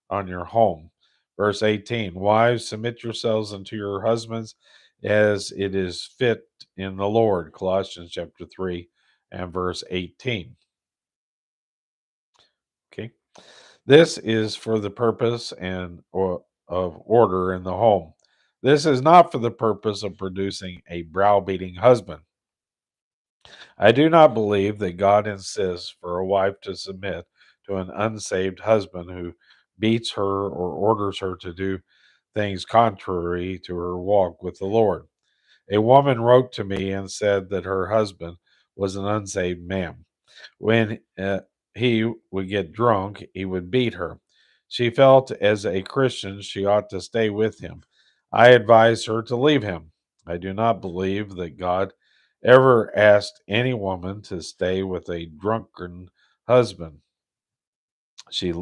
on your home. Verse 18, wives, submit yourselves unto your husbands as it is fit in the Lord. Colossians chapter 3 and verse 18. Okay. This is for the purpose of order in the home. This is not for the purpose of producing a browbeating husband. I do not believe that God insists for a wife to submit to an unsaved husband who beats her or orders her to do things contrary to her walk with the Lord. A woman wrote to me and said that her husband was an unsaved man. When he would get drunk, he would beat her. She felt as a Christian she ought to stay with him. I advised her to leave him. I do not believe that God ever asked any woman to stay with a drunken husband. She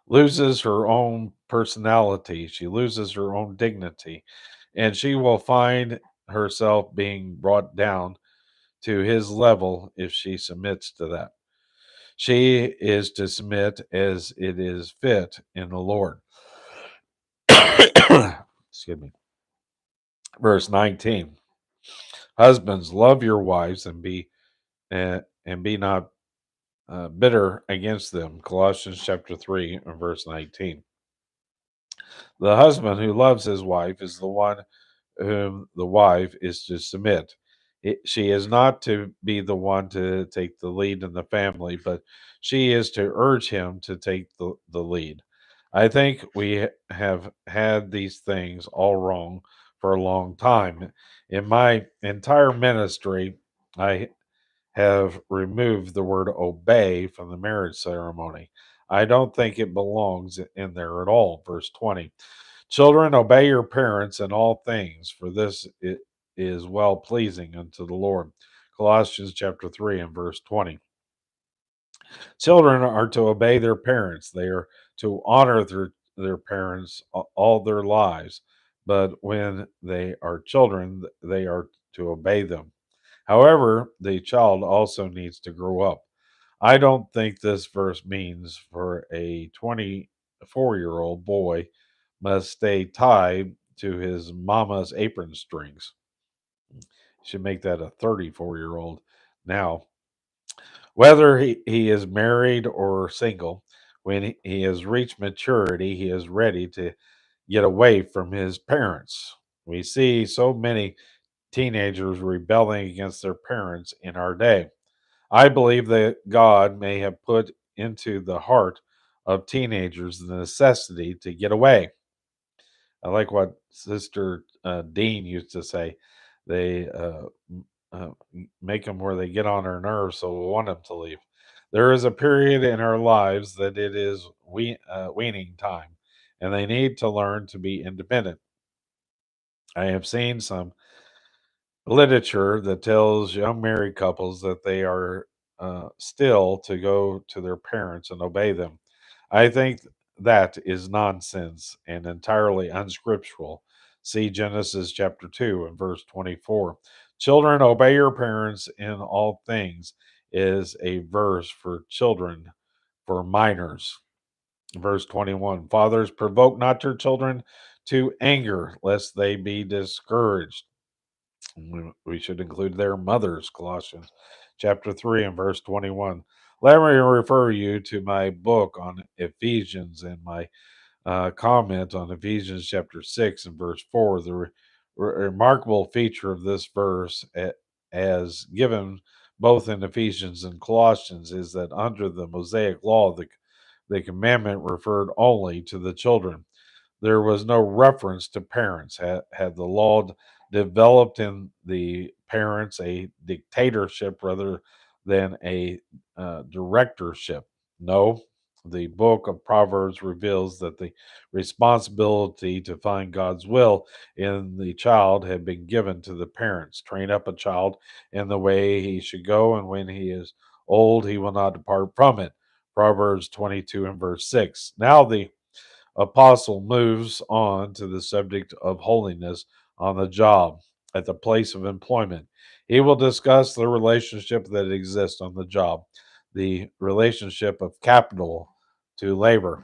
loses her own personality, she loses her own dignity, and she will find herself being brought down to his level if she submits to that. She is to submit as it is fit in the Lord. Excuse me. Verse 19. Husbands, love your wives and be not bitter against them. Colossians chapter 3 and verse 19. The husband who loves his wife is the one whom the wife is to submit. She is not to be the one to take the lead in the family, but she is to urge him to take the lead. I think we have had these things all wrong for a long time. In my entire ministry, I have removed the word obey from the marriage ceremony. I don't think it belongs in there at all. Verse 20. Children, obey your parents in all things, for this it is well pleasing unto the Lord. Colossians chapter 3 and verse 20. Children are to obey their parents. They are to honor their parents all their lives. But when they are children, they are to obey them. However, the child also needs to grow up. I don't think this verse means for a 24-year-old boy must stay tied to his mama's apron strings. Should make that a 34-year-old now. Whether he is married or single, when he has reached maturity, he is ready to get away from his parents. We see so many teenagers rebelling against their parents in our day. I believe that God may have put into the heart of teenagers the necessity to get away. I like what Sister Dean used to say. They make them where they get on our nerves, so we want them to leave. There is a period in our lives that it is weaning time, and they need to learn to be independent. I have seen some literature that tells young married couples that they are still to go to their parents and obey them. I think that is nonsense and entirely unscriptural. See Genesis chapter 2 and verse 24. Children, obey your parents in all things is a verse for children, for minors. Verse 21. Fathers, provoke not your children to anger, lest they be discouraged. We should include their mothers, Colossians chapter 3 and verse 21. Let me refer you to my book on Ephesians and my comment on Ephesians chapter 6 and verse 4. The remarkable feature of this verse, as given both in Ephesians and Colossians, is that under the Mosaic law, the commandment referred only to the children. There was no reference to parents. Had the law developed in the parents a dictatorship rather than a directorship? No. The book of Proverbs reveals that the responsibility to find God's will in the child had been given to the parents. Train up a child in the way he should go, and when he is old, he will not depart from it. Proverbs 22 and verse 6. Now, the apostle moves on to the subject of holiness on the job, at the place of employment. He will discuss the relationship that exists on the job, the relationship of capital to labor.